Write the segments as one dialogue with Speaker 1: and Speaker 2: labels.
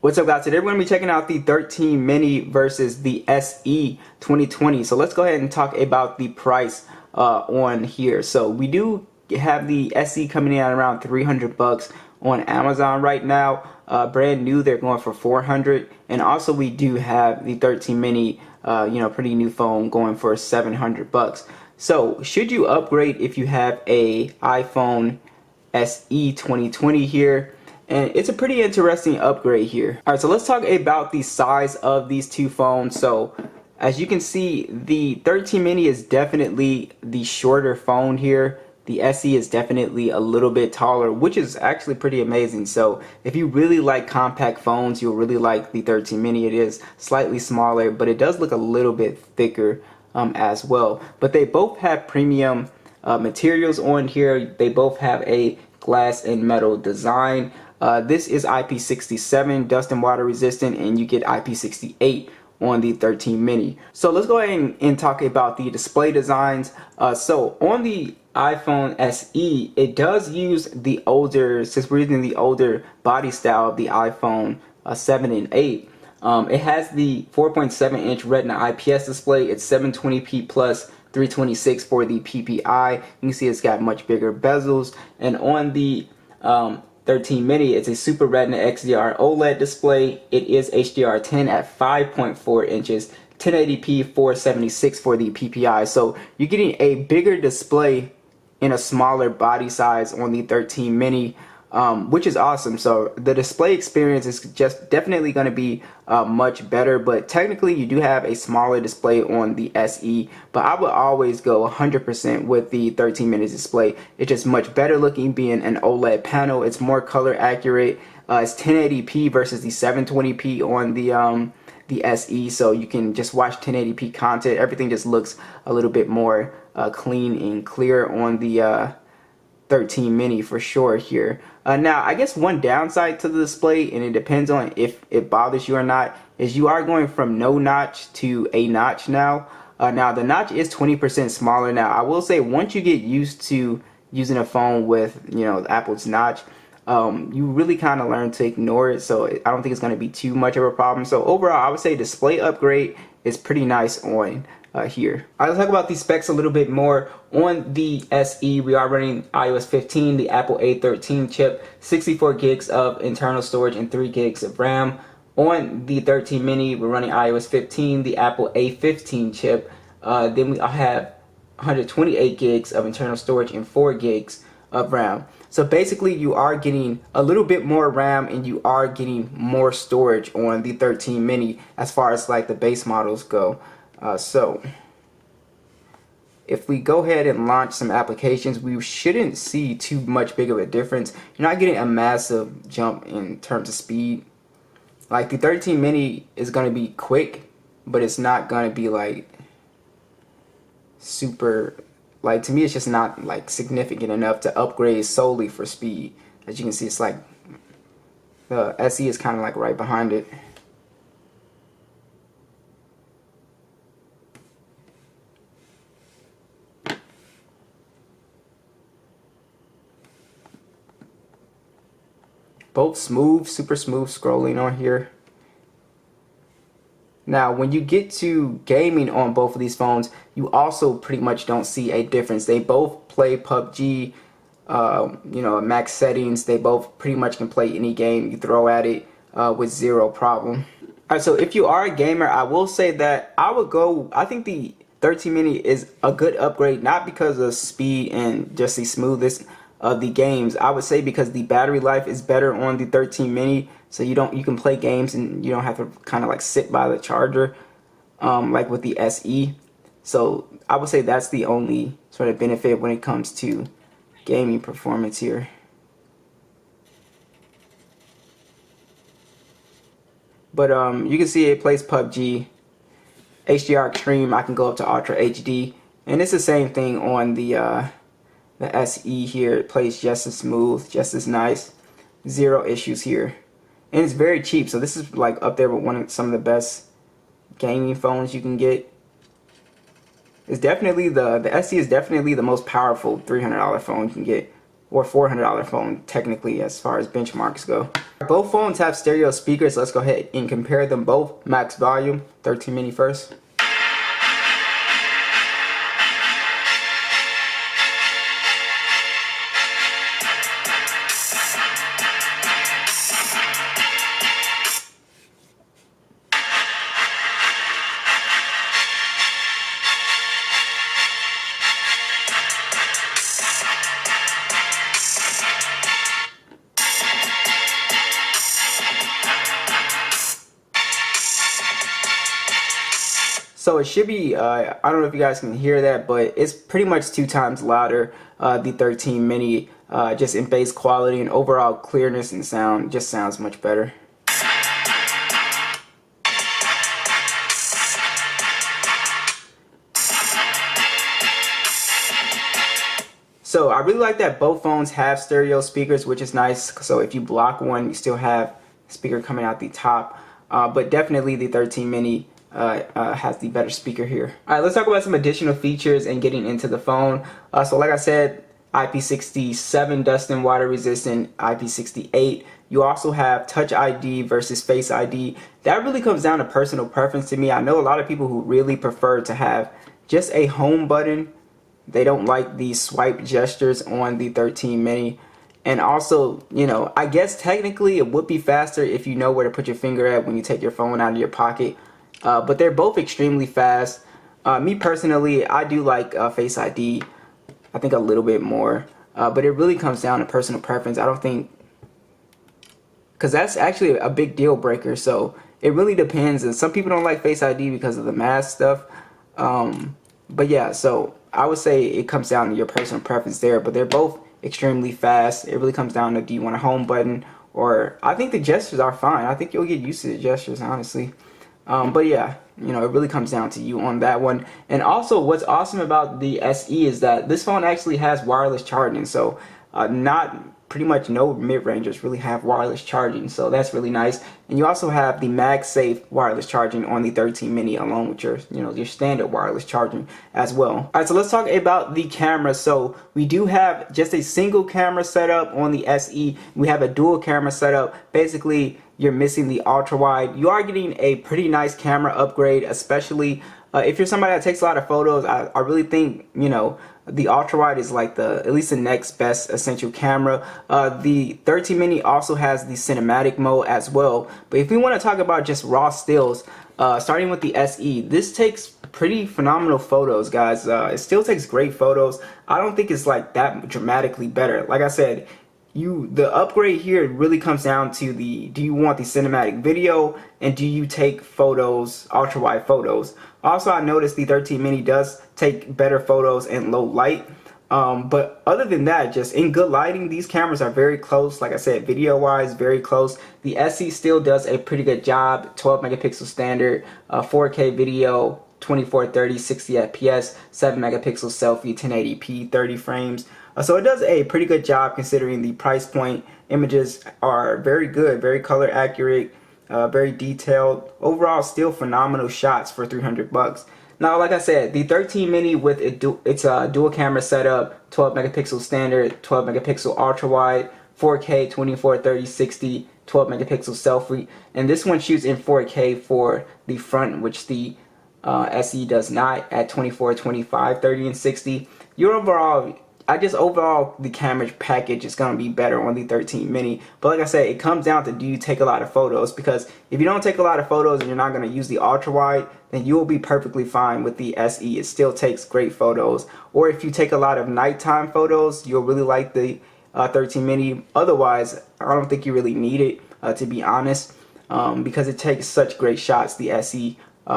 Speaker 1: What's up, guys? Today we're going to be checking out the 13 mini versus the SE 2020. So let's go ahead and talk about the price on here. So we do have the SE coming in at around 300 bucks on Amazon right now. Brand new, they're going for 400. And also we do have the 13 mini, pretty new phone going for 700 bucks. So should you upgrade if you have a iPhone SE 2020 here? And it's a pretty interesting upgrade here. Alright, so let's talk about the size of these two phones. So as you can see, the 13 mini is definitely the shorter phone here. The SE is definitely a little bit taller, which is actually pretty amazing. So if you really like compact phones, you'll really like the 13 mini. It is slightly smaller, but it does look a little bit thicker as well. But they both have premium materials on here. They both have a glass and metal design. This is IP67, dust and water resistant, and you get IP68 on the 13 mini. So let's go ahead and talk about the display designs. So on the iPhone SE, it does use the older, since we're using the older body style of the iPhone 7 and 8. It has the 4.7-inch Retina IPS display. It's 720p plus 326 for the PPI. You can see it's got much bigger bezels. And on the 13 mini, it's a Super Retina XDR OLED display. It is HDR10 at 5.4 inches, 1080p 476 for the PPI. So you're getting a bigger display in a smaller body size on the 13 mini, which is awesome. So the display experience is just definitely going to be much better, but technically you do have a smaller display on the SE, but I would always go 100% with the 13 mini display. It's just much better looking being an OLED panel. It's more color accurate. It's 1080p versus the 720p on the SE, so you can just watch 1080p content. Everything just looks a little bit more clean and clear on the 13 mini for sure here. Now I guess one downside to the display, and it depends on if it bothers you or not, is you are going from no notch to a notch now. Now the notch is 20% smaller. Now I will say, once you get used to using a phone with Apple's notch, you really kind of learn to ignore it, so I don't think it's going to be too much of a problem. So overall, I would say display upgrade is pretty nice on here. I'll talk about the specs a little bit more. On the SE, we are running iOS 15, the Apple A13 chip, 64 gigs of internal storage and 3 gigs of RAM. On the 13 mini, we're running iOS 15, the Apple A15 chip. Then we have 128 gigs of internal storage and 4 gigs of RAM. So basically you are getting a little bit more RAM and you are getting more storage on the 13 mini as far as like the base models go. So if we go ahead and launch some applications, we shouldn't see too much big of a difference. You're not getting a massive jump in terms of speed. Like the 13 mini is going to be quick, but it's not going to be like super, like, to me it's just not like significant enough to upgrade solely for speed. As you can see, it's like the SE is kind of like right behind it. Both smooth, super smooth scrolling on here. Now, when you get to gaming on both of these phones, you also pretty much don't see a difference. They both play PUBG, max settings. They both pretty much can play any game you throw at it with zero problem. Alright, so if you are a gamer, I will say that I think the 13 mini is a good upgrade, not because of speed and just the smoothest of the games. I would say because the battery life is better on the 13 mini, so you can play games and you don't have to kind of like sit by the charger like with the SE. So I would say that's the only sort of benefit when it comes to gaming performance here. But you can see it plays PUBG, HDR Extreme. I can go up to Ultra HD, and it's the same thing on the SE here. It plays just as smooth, just as nice, zero issues here, and it's very cheap. So this is like up there with some of the best gaming phones you can get. It's definitely the SE is definitely the most powerful $300 phone you can get or $400 phone technically as far as benchmarks go. Both phones have stereo speakers. Let's go ahead and compare them both. Max volume, 13 mini first. So it should be, I don't know if you guys can hear that, but it's pretty much 2 times louder, the 13 mini, just in bass quality and overall clearness and sound, just sounds much better. So I really like that both phones have stereo speakers, which is nice. So if you block one, you still have speaker coming out the top, but definitely the 13 mini has the better speaker here. Alright, let's talk about some additional features and getting into the phone. So like I said, IP67 dust and water resistant, IP68. You also have Touch ID versus Face ID. That really comes down to personal preference to me. I know a lot of people who really prefer to have just a home button. They don't like the swipe gestures on the 13 mini. And also, you know, I guess technically it would be faster if you know where to put your finger at when you take your phone out of your pocket. But they're both extremely fast. Me personally, I do like Face ID, I think a little bit more. But it really comes down to personal preference. I don't think, because that's actually a big deal breaker. So it really depends. And some people don't like Face ID because of the mask stuff. But yeah, so I would say it comes down to your personal preference there. But they're both extremely fast. It really comes down to, do you want a home button? Or I think the gestures are fine. I think you'll get used to the gestures, honestly. But yeah, you know, it really comes down to you on that one. And also, what's awesome about the SE is that this phone actually has wireless charging. So pretty much no mid-rangers really have wireless charging, so that's really nice. And you also have the MagSafe wireless charging on the 13 mini, along with your, you know, your standard wireless charging as well. All right, so let's talk about the camera. So we do have just a single camera setup on the SE. We have a dual camera setup. Basically, you're missing the ultra wide. You are getting a pretty nice camera upgrade, especially if you're somebody that takes a lot of photos. I really think, you know, the ultra wide is like at least the next best essential camera. The 13 mini also has the cinematic mode as well. But if we want to talk about just raw stills, starting with the SE, this takes pretty phenomenal photos, guys. It still takes great photos. I don't think it's like that dramatically better. Like I said, the upgrade here really comes down to do you want the cinematic video, and do you take photos, ultra wide photos. Also, I noticed the 13 mini does take better photos in low light. But other than that, just in good lighting, these cameras are very close. Like I said, video wise, very close. The SE still does a pretty good job. 12 megapixel standard, 4K video, 2430 60 fps, 7 megapixel selfie, 1080p, 30 frames. So it does a pretty good job considering the price point. Images are very good, very color accurate, very detailed. Overall, still phenomenal shots for 300 bucks. Now, like I said, the 13 mini with its dual camera setup, 12 megapixel standard, 12 megapixel ultra wide, 4K, 2430 60, 12 megapixel selfie, and this one shoots in 4K for the front, which the SE does not, at 24, 25, 30, and 60. Overall, the camera package is going to be better on the 13 mini. But like I said, it comes down to, do you take a lot of photos? Because if you don't take a lot of photos and you're not going to use the ultra wide, then you will be perfectly fine with the SE. It still takes great photos. Or if you take a lot of nighttime photos, you'll really like the 13 mini. Otherwise, I don't think you really need it, to be honest, because it takes such great shots, the SE,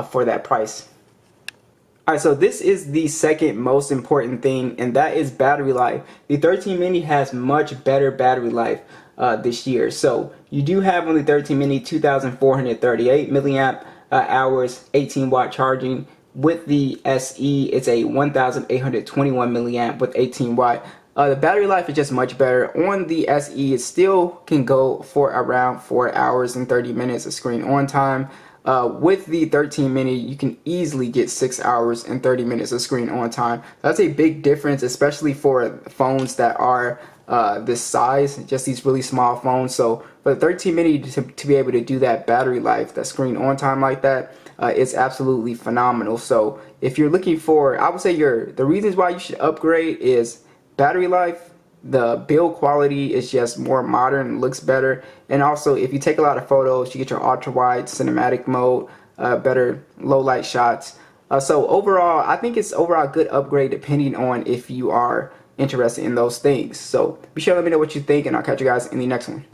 Speaker 1: for that price. Alright, so this is the second most important thing, and that is battery life. The 13 mini has much better battery life this year. So you do have on the 13 mini 2,438 milliamp hours, 18 watt charging. With the SE, it's a 1,821 milliamp with 18 watt. The battery life is just much better. On the SE, it still can go for around 4 hours and 30 minutes of screen on time. With the 13 mini, you can easily get 6 hours and 30 minutes of screen on time. That's a big difference, especially for phones that are this size, just these really small phones. So for the 13 mini to be able to do that battery life, that screen on time like that, it's absolutely phenomenal. So if you're looking for, I would say the reasons why you should upgrade is battery life. The build quality is just more modern, looks better, and also if you take a lot of photos, you get your ultra wide cinematic mode, better low light shots. So overall, I think it's overall a good upgrade depending on if you are interested in those things. So be sure to let me know what you think, and I'll catch you guys in the next one.